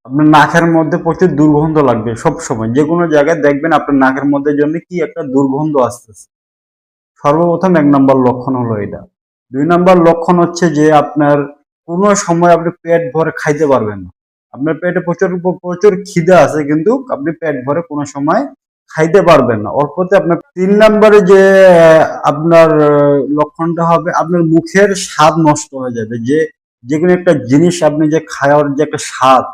আপনার নাকের মধ্যে প্রচুর দুর্গন্ধ লাগবে সব সময়, যে কোনো জায়গায় দেখবেন আপনার নাকের মধ্যে জন্য কি একটা দুর্গন্ধ আসতেছে। সর্বপ্রথম 1 নম্বর লক্ষণ হলো এটা। 2 নম্বর লক্ষণ হচ্ছে যে আপনার কোনো সময় আপনি পেট ভরে খাইতে পারবেন না। আপনার পেটে প্রচুর প্রচুর খিদে আছে, কিন্তু আপনি পেট ভরে কোনো সময় খাইতে পারবেন না অল্পতে আপনার। 3 নম্বরে যে আপনার লক্ষণটা হবে, আপনার মুখের স্বাদ নষ্ট হয়ে যাবে। যে যে কোনো একটা জিনিস আপনি যে খাওয়ার যে একটা স্বাদ,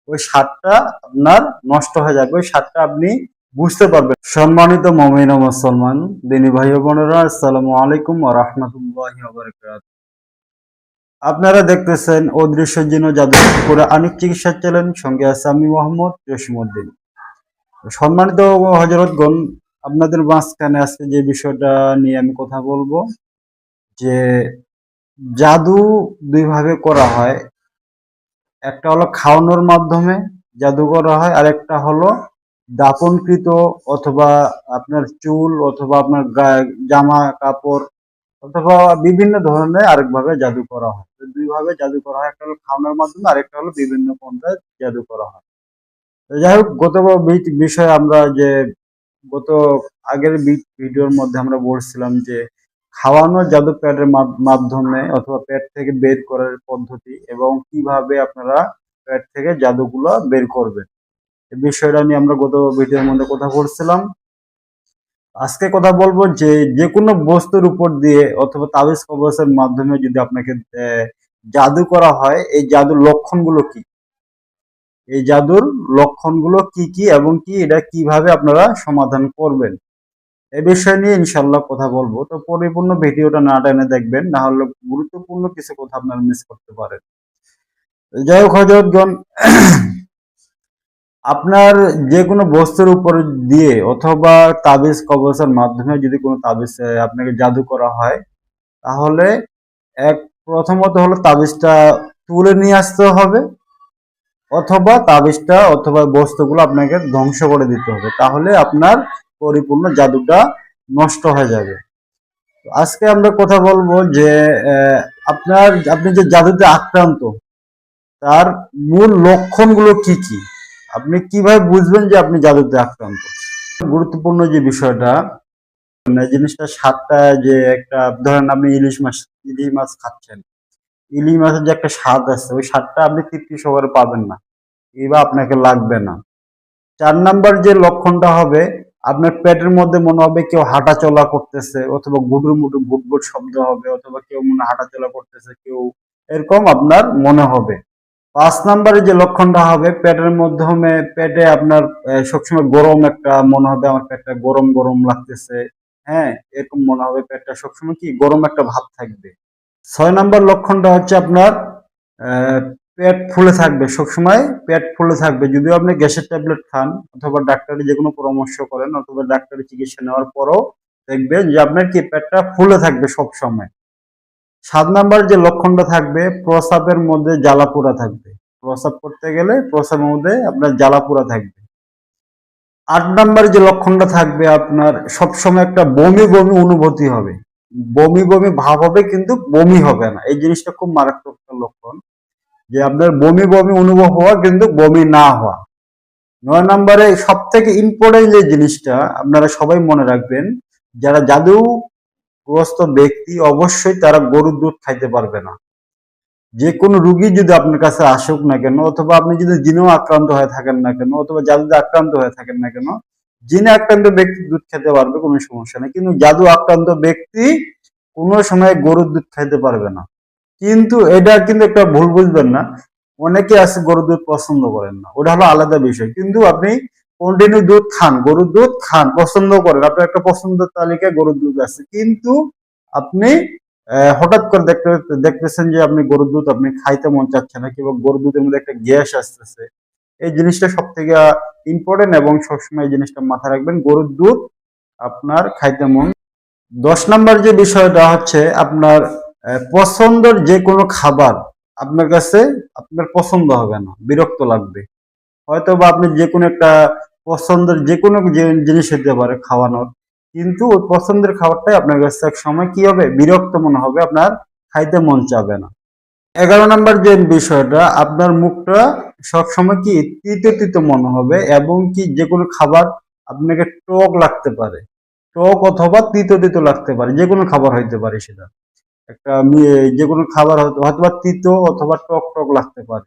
ওই স্বাদটা আপনার নষ্ট হয়ে যাবে, ওই স্বাদটা আপনি বুঝতে পারবেন। সম্মানিত মুমিন ও মুসলমান দিনী ভাই ও বোনেরা, আসসালামু আলাইকুম ওয়া রাহমাতুল্লাহি ওয়া বারাকাতুহু। আপনারা দেখতেছেন অদৃশ্য জিন ও জাদু কোরআনিক চিকিৎসা চ্যানেল, সঙ্গে আছে আমি মোহাম্মদ জসিমউদ্দিন। সম্মানিত হযরতগণ, আপনাদের মাঝখানে আজকে যে বিষয়টা নিয়ে আমি কথা বলবো, যে জাদু দুই ভাবে করা হয়। একটা হলো খাওয়ানোর মাধ্যমে জাদু করা হয়, আর একটা হলো দাপনকৃত, অথবা আপনার চুল, অথবা আপনার জামা কাপড়, অথবা বিভিন্ন ধরনের আরেকভাবে জাদু করা হয়। তো দুই ভাবে জাদু করা হয়, একটা হলো খাওয়ানোর মাধ্যমে, আরেকটা হলো বিভিন্ন পন্থায় জাদু করা হয়। তো যাই হোক, গত বিষয়ে আমরা যে গত আগের ভিডিওর মধ্যে আমরা বলছিলাম যে খাওয়ানো জাদু পেটের মাধ্যমে অথবা পেট থেকে বের করার পদ্ধতি, এবং কিভাবে আপনারা পেট থেকে জাদুগুলো বের করবেন, এই বিষয়টা নিয়ে আমরা গত ভিডিওর মধ্যে কথা বলছিলাম। আজকে কথা বলবো যে যে কোনো বস্তুর উপর দিয়ে অথবা তাবিজ কবজের মাধ্যমে যদি আপনাকে জাদু করা হয়, এই জাদুর লক্ষণগুলো কি, এই জাদুর লক্ষণগুলো কি কি, এবং কি এটা কিভাবে আপনারা সমাধান করবেন, এই বিষয় নিয়ে ইনশাল্লাহ কথা বলবো। তো পরিপূর্ণ ভিডিওটা না টেনে দেখবেন, না হলে গুরুত্বপূর্ণ কিছু কথা আপনারা মিস করতে পারেন। যাই হোক হযরতগণ, আপনার যে কোনো বস্তুর উপর দিয়ে অথবা তাবিজ কবজের মাধ্যমে যদি কোনো তাবিজ আপনাকে জাদু করা হয়, তাহলে এক প্রথমত হলো তাবিজটা তুলে নিয়ে আসতে হবে, অথবা তাবিজটা অথবা বস্তুগুলো আপনাকে ধ্বংস করে দিতে হবে, তাহলে আপনার পরিপূর্ণ জাদুটা নষ্ট হয়ে যাবে। আজকে আমরা কথা বলবো যে আপনি যে জাদুতে আক্রান্ত, তার মূল লক্ষণগুলো কি কি, আপনি কিভাবে বুঝবেন যে আপনি জাদুতে আক্রান্ত। গুরুত্বপূর্ণ যে বিষয়টা, জিনিসটা স্বাদটা, যে একটা ধরেন আপনি ইলিশ মাছ খাচ্ছেন, ইলিশ মাছের যে একটা স্বাদ আছে, ওই স্বাদটা আপনি তৃপ্তি সহকারে পাবেন না, কিংবা আপনাকে লাগবে না। 4 নাম্বার যে লক্ষণটা হবে, আপনার পেটের মধ্যে মনে হবে কেউ হাঁটা চলা করতেছে, অথবা গুডুর মুডু গুটগুট শব্দ হবে, অথবা কেউ মনে হাঁটা চলা করতেছে, কেউ এরকম আপনার মনে হবে। 5 নাম্বারে যে লক্ষণটা হবে, পেটের মাধ্যমে পেটে আপনার সবসময় গরম একটা মনে হবে, আমার পেটটা গরম গরম লাগতেছে, হ্যাঁ, এরকম মনে হবে, পেটটা সবসময় কি গরম একটা ভাব থাকবে। 6 নাম্বার লক্ষণটা হচ্ছে আপনার আহ, পেট ফুলে থাকবে, সবসময় পেট ফুলে থাকবে, যদিও আপনি গ্যাসের ট্যাবলেট খান অথবা ডাক্তারের যে কোনো পরামর্শ করেন অথবা ডাক্তারের চিকিৎসা নেওয়ার পরও দেখবেন যে আপনার কি পেটটা ফুলে থাকবে সব সময়। 7 নাম্বার যে লক্ষণটা থাকবে, প্রস্রাবের মধ্যে জ্বালাপোড়া থাকবে, প্রস্রাব করতে গেলে প্রস্রাবের মধ্যে আপনার জ্বালাপোড়া থাকবে। 8 নাম্বার যে লক্ষণটা থাকবে, আপনার সবসময় একটা বমি বমি অনুভূতি হবে, বমি বমি ভাব হবে, কিন্তু বমি হবে না, এই জিনিসটা খুব মারাত্মক একটা লক্ষণ, যে আপনার বমি বমি অনুভব হওয়া কিন্তু বমি না হওয়া। 9 নাম্বারে সব থেকে ইম্পর্টেন্ট যে জিনিসটা আপনারা সবাই মনে রাখবেন, যারা জাদুগ্রস্ত ব্যক্তি অবশ্যই তারা গরুর দুধ খাইতে পারবে না। যে কোনো রুগী যদি আপনার কাছে আসুক না কেন, অথবা আপনি যদি জিনেও আক্রান্ত হয়ে থাকেন না কেন, অথবা জাদুতে আক্রান্ত হয়ে থাকেন না কেন, জিনে আক্রান্ত ব্যক্তি দুধ খেতে পারবে, কোনো সমস্যা নেই, কিন্তু জাদু আক্রান্ত ব্যক্তি কোনো সময় গরুর দুধ খাইতে পারবে না। কিন্তু এটা কিন্তু একটা ভুল বুঝবেন না, অনেকে আছে গরুর দুধ পছন্দ করেন না, ওটা হলো আলাদা বিষয়, কিন্তু আপনি কন্টিনিউ দুধ খান, গরুর দুধ খান, পছন্দ করেন, আপনার একটা পছন্দের তালিকায় গরুর দুধ আছে, কিন্তু আপনি হঠাৎ করে দেখতেছেন যে আপনি গরুর দুধ আপনি খাইতে মন চাচ্ছে না, কিংবা গরুর দুধের মধ্যে একটা গ্যাস আসতেছে, এই জিনিসটা সব থেকে ইম্পর্টেন্ট, এবং সবসময় এই জিনিসটা মাথায় রাখবেন, গরুর দুধ আপনার খাইতে মন। 10 নাম্বার যে বিষয়টা হচ্ছে, আপনার পছন্দের যে কোনো খাবার আপনার কাছে আপনার পছন্দ হবে না, বিরক্ত লাগবে। হয়তো বা আপনি যে কোনো একটা পছন্দের যে কোনো জিনিস হতে পারে খাওয়ানোর, কিন্তু ওই পছন্দের খাবারটাই আপনার কাছে এক সময় কি হবে, বিরক্ত মনে হবে, আপনার খাইতে মন চাবে না। 11 নম্বর যে বিষয়টা, আপনার মুখটা সবসময় কি তিতো তিতো মনে হবে এবং কি যে কোনো খাবার আপনাকে টক লাগতে পারে, টক অথবা তিতো তিতো লাগতে পারে, যে কোনো খাবার হইতে পারে সেটা একটা যে কোনো খাবার হয়তো বা তিতো অথবা টক টক লাগতে পারে।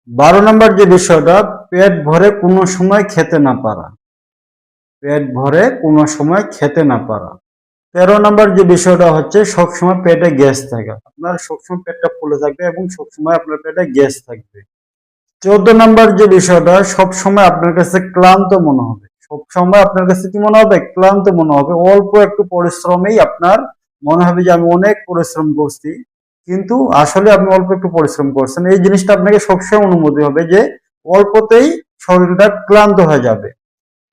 12 নম্বর যে বিষয়টা, পেট ভরে কোনো সময় খেতে না পারা, পেট ভরে কোনো সময় খেতে না পারা। 13 নম্বর যে বিষয়টা হচ্ছে সবসময় পেটে গ্যাস থাকা, আপনার সবসময় পেটটা ফুলে থাকবে এবং সবসময় আপনার পেটে গ্যাস থাকবে। 14 নম্বর যে বিষয়টা, সবসময় আপনার কাছে ক্লান্ত মনে হবে, সবসময় আপনার কাছে কি মনে হবে, ক্লান্ত মনে হবে, অল্প একটু পরিশ্রমেই আপনার মনে হবে যে আমি অনেক পরিশ্রম করছি, কিন্তু আসলে আপনি অল্প একটু পরিশ্রম করছেন, এই জিনিসটা আপনাকে সবসময় অনুমতি হবে যে অল্পতেই শরীরটা ক্লান্ত হয়ে যাবে।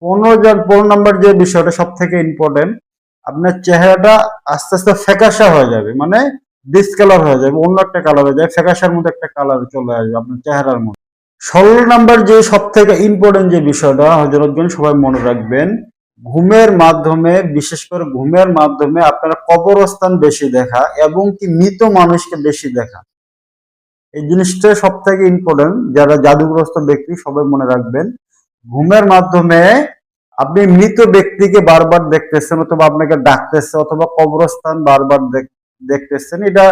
15 নম্বর যে বিষয়টা সব থেকে ইম্পর্টেন্ট, আপনার চেহারাটা আস্তে আস্তে ফ্যাকাশা হয়ে যাবে, মানে ডিসকালার হয়ে যাবে, অন্য একটা কালার হয়ে যাবে, ফ্যাকাশার মধ্যে একটা কালার চলে আসবে আপনার চেহারার মধ্যে। 16 নম্বর যে সব থেকে ইম্পর্টেন্ট যে বিষয়টা হযরতগণ সবাই মনে রাখবেন, ঘুমের মাধ্যমে, বিশেষ করে ঘুমের মাধ্যমে আপনারা কবরস্থান বেশি দেখা এবং কি মৃত মানুষকে বেশি দেখা, এই জিনিসটা সব থেকে ইম্পর্টেন্ট, যারা জাদুগ্রস্ত ব্যক্তি সবাই মনে রাখবেন। ঘুমের মাধ্যমে আপনি মৃত ব্যক্তিকে বারবার দেখতেছেন অথবা আপনাকে ডাকতেছে অথবা কবরস্থান বারবার দেখতেছেন, এটা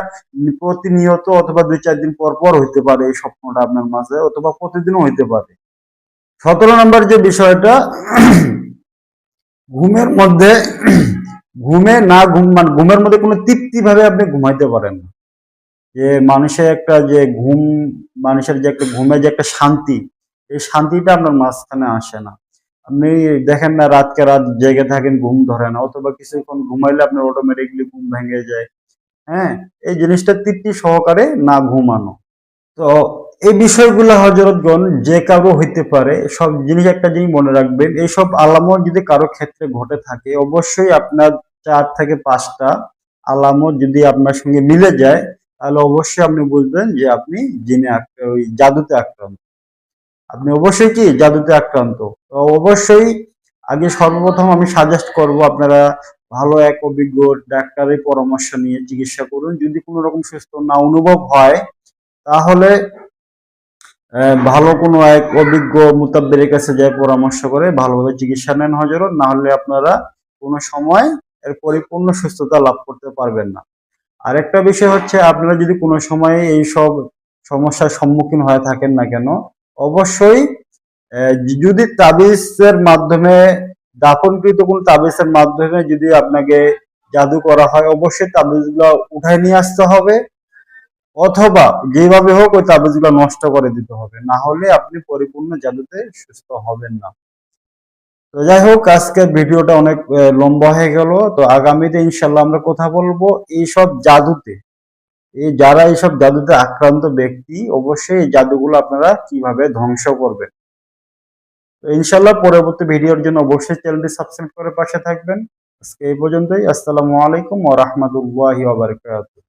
প্রতিনিয়ত অথবা 2-4 দিন পর পর হইতে পারে এই স্বপ্নটা আপনার মাঝে, অথবা প্রতিদিনও হইতে পারে। 17 নম্বর যে বিষয়টা, ঘুমের মধ্যে ঘুমে না ঘুম মানে ঘুমের মধ্যে কোনো তৃপ্তি ভাবে আপনি ঘুমাইতে পারেন না, যে মানুষের একটা যে ঘুম, মানুষের যে একটা ঘুমে যে একটা শান্তি, এই শান্তিটা আপনার মাঝখানে আসে না। আপনি দেখেন না, রাতকে রাত জেগে থাকেন, ঘুম ধরে না, অথবা কিছুক্ষণ ঘুমাইলে আপনার অটোমেটিকলি ঘুম ভেঙে যায়। হ্যাঁ, এই জিনিসটা তৃপ্তি সহকারে না ঘুমানো। তো এই বিষয়গুলো হযরতগণ যে কারো হইতে পারে, সব জিনিস একটা জিনিস মনে রাখবেন, এইসব আলামত যদি কারো ক্ষেত্রে ঘটে থাকে, অবশ্যই আপনার 4 থেকে 5টা আলামত যদি আপনার সঙ্গে মিলে যায়, তাহলে অবশ্যই আপনি বুঝবেন যে আপনি ওই জাদুতে আক্রান্ত, আপনি অবশ্যই কি জাদুতে আক্রান্ত। তো অবশ্যই আগে সর্বপ্রথম আমি সাজেস্ট করব আপনারা ভালো এক অভিজ্ঞ ডাক্তারের পরামর্শ নিয়ে চিকিৎসা করুন। যদি কোনো রকম সুস্থ না অনুভব হয়, তাহলে ভালো কোনো এক অভিজ্ঞ মুতাব্বিরের কাছে যায় পরামর্শ করে ভালোভাবে চিকিৎসা নেন হযরত, না হলে আপনারা কোনো সময় এর পরিপূর্ণ সুস্থতা লাভ করতে পারবেন না। আরেকটা বিষয় হচ্ছে, আপনারা যদি কোনো সময়ে এই সব সমস্যার সম্মুখীন হয়ে থাকেন না কেন, অবশ্যই যদি তাবিজের মাধ্যমে, দাফনকৃত কোন তাবিজের মাধ্যমে যদি আপনাকে জাদু করা হয়, অবশ্যই তাবিজগুলো উঠায় নিয়ে আসতে হবে, অথবা যেভাবে হোক ওই তাবিজগুলো নষ্ট করে দিতে হবে, না হলে আপনি পরিপূর্ণ জাদুতে সুস্থ হবেন না। তো যাই হোক, আজকের ভিডিওটা অনেক লম্বা হয়ে গেল। তো আগামীতে ইনশাল্লাহ আমরা কথা বলবো এইসব জাদুতে, যারা এইসব জাদুতে আক্রান্ত ব্যক্তি, অবশ্যই এই জাদুগুলো আপনারা কিভাবে ধ্বংস করবেন। তো ইনশাল্লাহ পরবর্তী ভিডিওর জন্য অবশ্যই চ্যানেলটি সাবস্ক্রাইব করে পাশে থাকবেন। আজকে এই পর্যন্তই। আসসালামু আলাইকুম ওয়া রাহমাতুল্লাহি ওয়া বারাকাতুহু।